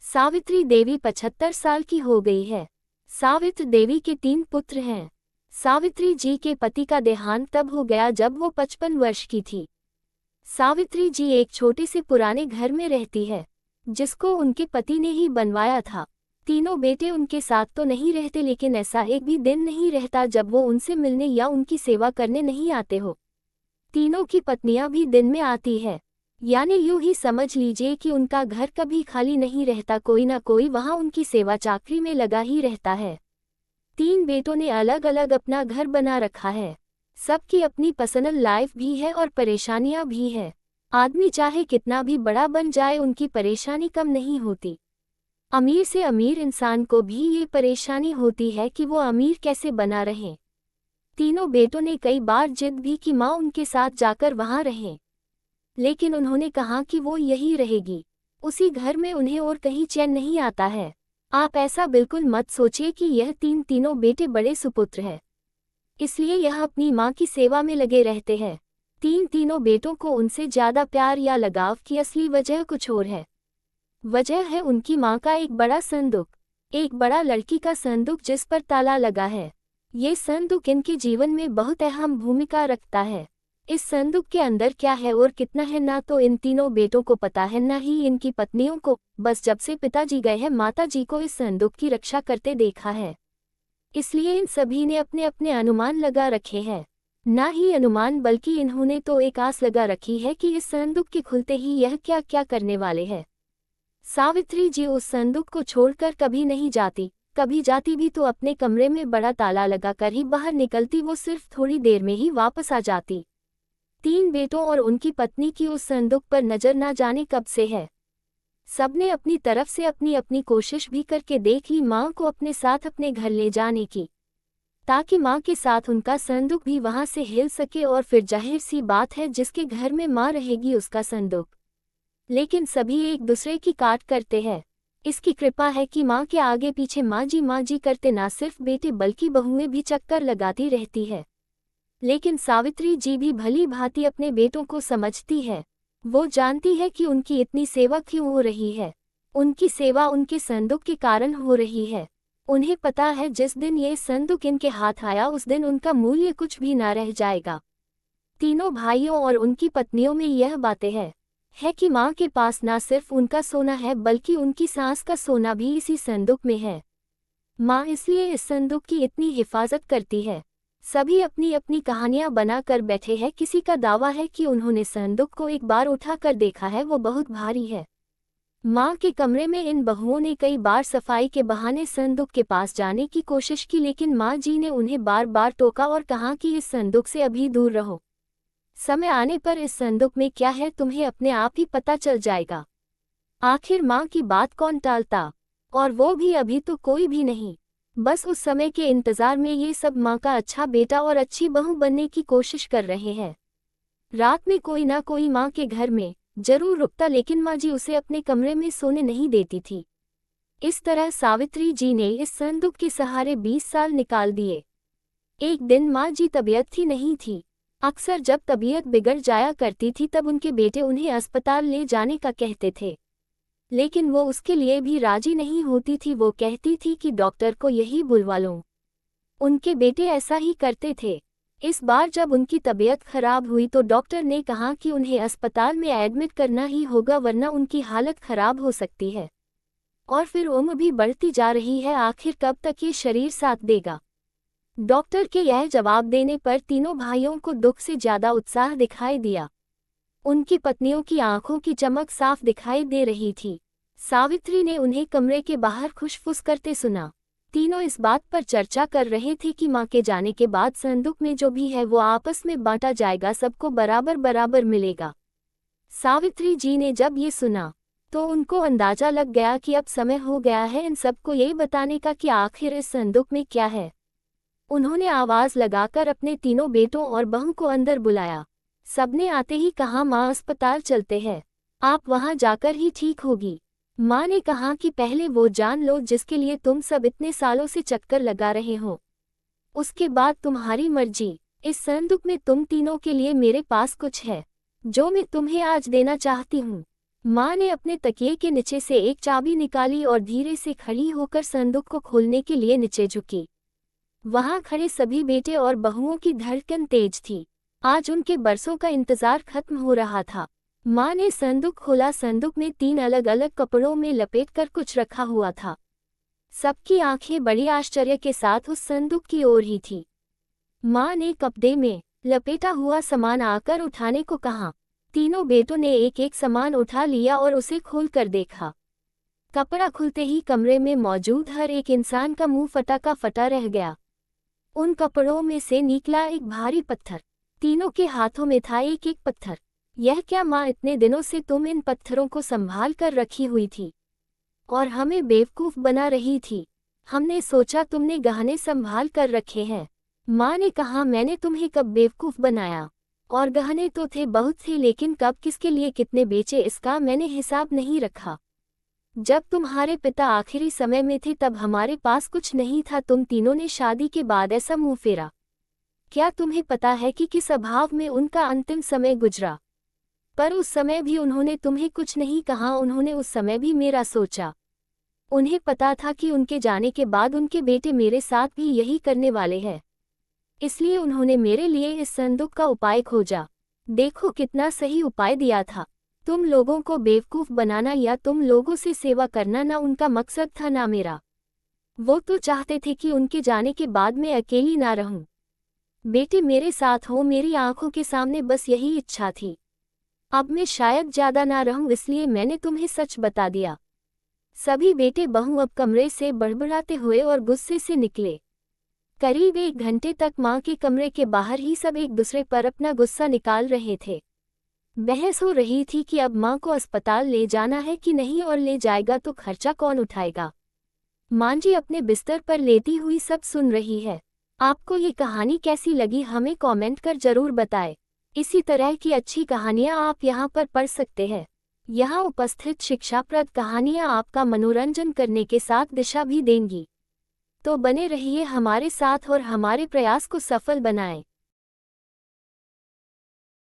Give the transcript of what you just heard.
सावित्री देवी 75 साल की हो गई है। सावित्र देवी के 3 पुत्र हैं। सावित्री जी के पति का देहांत तब हो गया जब वो 55 वर्ष की थी। सावित्री जी एक छोटे से पुराने घर में रहती है, जिसको उनके पति ने ही बनवाया था। तीनों बेटे उनके साथ तो नहीं रहते, लेकिन ऐसा एक भी दिन नहीं रहता जब वो उनसे मिलने या उनकी सेवा करने नहीं आते हो। तीनों की पत्नियां भी दिन में आती है, यानी यूं ही समझ लीजिए कि उनका घर कभी खाली नहीं रहता, कोई ना कोई वहां उनकी सेवा चाकरी में लगा ही रहता है। 3 बेटों ने अलग अलग अपना घर बना रखा है। सबकी अपनी पर्सनल लाइफ भी है और परेशानियां भी है। आदमी चाहे कितना भी बड़ा बन जाए, उनकी परेशानी कम नहीं होती। अमीर से अमीर इंसान को भी ये परेशानी होती है कि वो अमीर कैसे बना रहे। तीनों बेटों ने कई बार जिद भी कि माँ उनके साथ जाकर वहां रहें, लेकिन उन्होंने कहा कि वो यही रहेगी। उसी घर में उन्हें और कहीं चैन नहीं आता है। आप ऐसा बिल्कुल मत सोचिए कि यह तीनों बेटे बड़े सुपुत्र हैं, इसलिए यह अपनी माँ की सेवा में लगे रहते हैं। तीनों बेटों को उनसे ज्यादा प्यार या लगाव की असली वजह कुछ और है। वजह है उनकी माँ का एक बड़ा संदूक, एक बड़ा लड़की का संदूक जिस पर ताला लगा है। ये संदूक इनके जीवन में बहुत अहम भूमिका रखता है। इस संदूक के अंदर क्या है और कितना है, ना तो इन तीनों बेटों को पता है, ना ही इनकी पत्नियों को। बस जब से पिताजी गए हैं, माताजी को इस संदूक की रक्षा करते देखा है, इसलिए इन सभी ने अपने अपने अनुमान लगा रखे हैं। ना ही अनुमान, बल्कि इन्होंने तो एक आस लगा रखी है कि इस संदूक के खुलते ही यह क्या क्या करने वाले हैं। सावित्री जी उस संदूक को छोड़कर कभी नहीं जाती, कभी जाती भी तो अपने कमरे में बड़ा ताला लगाकर ही बाहर निकलती। वो सिर्फ थोड़ी देर में ही वापस आ जाती। 3 बेटों और उनकी पत्नी की उस संदूक पर नजर ना जाने कब से है। सबने अपनी तरफ से अपनी अपनी कोशिश भी करके देख ली माँ को अपने साथ अपने घर ले जाने की, ताकि माँ के साथ उनका संदूक भी वहां से हिल सके। और फिर जाहिर सी बात है, जिसके घर में माँ रहेगी उसका संदूक। लेकिन सभी एक दूसरे की काट करते हैं। इसकी कृपा है कि माँ के आगे पीछे माँ जी करते ना सिर्फ बेटे बल्कि बहुएं भी चक्कर लगाती रहती है। लेकिन सावित्री जी भी भली भांति अपने बेटों को समझती है। वो जानती है कि उनकी इतनी सेवा क्यों हो रही है। उनकी सेवा उनके संदूक के कारण हो रही है। उन्हें पता है जिस दिन ये संदूक इनके हाथ आया, उस दिन उनका मूल्य कुछ भी ना रह जाएगा। तीनों भाइयों और उनकी पत्नियों में यह बातें है कि माँ के पास ना सिर्फ उनका सोना है, बल्कि उनकी सांस का सोना भी इसी संदूक में है। माँ इसलिए इस संदूक की इतनी हिफाजत करती है। सभी अपनी अपनी कहानियां बना कर बैठे हैं। किसी का दावा है कि उन्होंने संदूक को एक बार उठा कर देखा है, वो बहुत भारी है। माँ के कमरे में इन बहुओं ने कई बार सफाई के बहाने संदूक के पास जाने की कोशिश की, लेकिन माँ जी ने उन्हें बार बार टोका और कहा कि इस संदूक से अभी दूर रहो। समय आने पर इस संदूक में क्या है तुम्हें अपने आप ही पता चल जाएगा। आखिर माँ की बात कौन टालता, और वो भी अभी तो कोई भी नहीं। बस उस समय के इंतजार में ये सब माँ का अच्छा बेटा और अच्छी बहू बनने की कोशिश कर रहे हैं। रात में कोई ना कोई माँ के घर में जरूर रुकता, लेकिन माँ जी उसे अपने कमरे में सोने नहीं देती थी। इस तरह सावित्री जी ने इस संदूक के सहारे 20 साल निकाल दिए। एक दिन माँ जी तबीयत ही नहीं थी। अक्सर जब तबीयत बिगड़ जाया करती थी, तब उनके बेटे उन्हें अस्पताल ले जाने का कहते थे, लेकिन वो उसके लिए भी राजी नहीं होती थी। वो कहती थी कि डॉक्टर को यही बुलवा लूं। उनके बेटे ऐसा ही करते थे। इस बार जब उनकी तबीयत खराब हुई तो डॉक्टर ने कहा कि उन्हें अस्पताल में एडमिट करना ही होगा, वरना उनकी हालत खराब हो सकती है। और फिर उम्र भी बढ़ती जा रही है, आखिर कब तक ये शरीर साथ देगा। डॉक्टर के यह जवाब देने पर तीनों भाइयों को दुख से ज्यादा उत्साह दिखाई दिया। उनकी पत्नियों की आंखों की चमक साफ दिखाई दे रही थी। सावित्री ने उन्हें कमरे के बाहर खुशफुस करते सुना। तीनों इस बात पर चर्चा कर रहे थे कि माँ के जाने के बाद संदूक में जो भी है वो आपस में बांटा जाएगा, सबको बराबर बराबर मिलेगा। सावित्री जी ने जब ये सुना तो उनको अंदाजा लग गया कि अब समय हो गया है इन सबको ये बताने का कि आखिर इस संदूक में क्या है। उन्होंने आवाज लगाकर अपने तीनों बेटों और बहू को अंदर बुलाया। सबने आते ही कहा, माँ अस्पताल चलते हैं, आप वहां जाकर ही ठीक होगी। माँ ने कहा कि पहले वो जान लो जिसके लिए तुम सब इतने सालों से चक्कर लगा रहे हो, उसके बाद तुम्हारी मर्जी। इस संदूक में तुम तीनों के लिए मेरे पास कुछ है जो मैं तुम्हें आज देना चाहती हूँ। माँ ने अपने तकिए के नीचे से एक चाबी निकाली और धीरे से खड़ी होकर संदूक को खोलने के लिए नीचे झुकी। वहां खड़े सभी बेटे और बहुओं की धड़कन तेज थी। आज उनके बरसों का इंतजार खत्म हो रहा था। माँ ने संदूक खोला। संदूक में 3 अलग अलग कपड़ों में लपेटकर कुछ रखा हुआ था। सबकी आंखें बड़ी आश्चर्य के साथ उस संदूक की ओर ही थी। माँ ने कपड़े में लपेटा हुआ सामान आकर उठाने को कहा। तीनों बेटों ने एक एक सामान उठा लिया और उसे खोलकर देखा। कपड़ा खुलते ही कमरे में मौजूद हर एक इंसान का मुंह फटा का फटा रह गया। उन कपड़ों में से निकला एक भारी पत्थर। तीनों के हाथों में था एक एक पत्थर। यह क्या माँ, इतने दिनों से तुम इन पत्थरों को संभाल कर रखी हुई थी और हमें बेवकूफ बना रही थी। हमने सोचा तुमने गहने संभाल कर रखे हैं। माँ ने कहा, मैंने तुम्हें कब बेवकूफ बनाया? और गहने तो थे, बहुत थे, लेकिन कब किसके लिए कितने बेचे इसका मैंने हिसाब नहीं रखा। जब तुम्हारे पिता आखिरी समय में थे तब हमारे पास कुछ नहीं था। तुम तीनों ने शादी के बाद ऐसा मुंह फेरा। क्या तुम्हें पता है कि किस अभाव में उनका अंतिम समय गुजरा? पर उस समय भी उन्होंने तुम्हें कुछ नहीं कहा। उन्होंने उस समय भी मेरा सोचा। उन्हें पता था कि उनके जाने के बाद उनके बेटे मेरे साथ भी यही करने वाले हैं। इसलिए उन्होंने मेरे लिए इस संदूक का उपाय खोजा। देखो कितना सही उपाय दिया था। तुम लोगों को बेवकूफ बनाना या तुम लोगों से सेवा करना ना उनका मकसद था ना मेरा। वो तो चाहते थे कि उनके जाने के बाद मैं अकेली ना रहूं। बेटे मेरे साथ हो, मेरी आंखों के सामने, बस यही इच्छा थी। अब मैं शायद ज्यादा ना रहूं, इसलिए मैंने तुम्हें सच बता दिया। सभी बेटे बहू अब कमरे से बड़बड़ाते हुए और गुस्से से निकले। करीब 1 घंटे तक माँ के कमरे के बाहर ही सब एक दूसरे पर अपना गुस्सा निकाल रहे थे। बहस हो रही थी कि अब माँ को अस्पताल ले जाना है कि नहीं, और ले जाएगा तो खर्चा कौन उठाएगा। माँ जी अपने बिस्तर पर लेटी हुई सब सुन रही है। आपको ये कहानी कैसी लगी हमें कमेंट कर जरूर बताएं। इसी तरह की अच्छी कहानियाँ आप यहाँ पर पढ़ सकते हैं। यहाँ उपस्थित शिक्षाप्रद कहानियाँ आपका मनोरंजन करने के साथ दिशा भी देंगी। तो बने रहिए हमारे साथ और हमारे प्रयास को सफल बनाएं।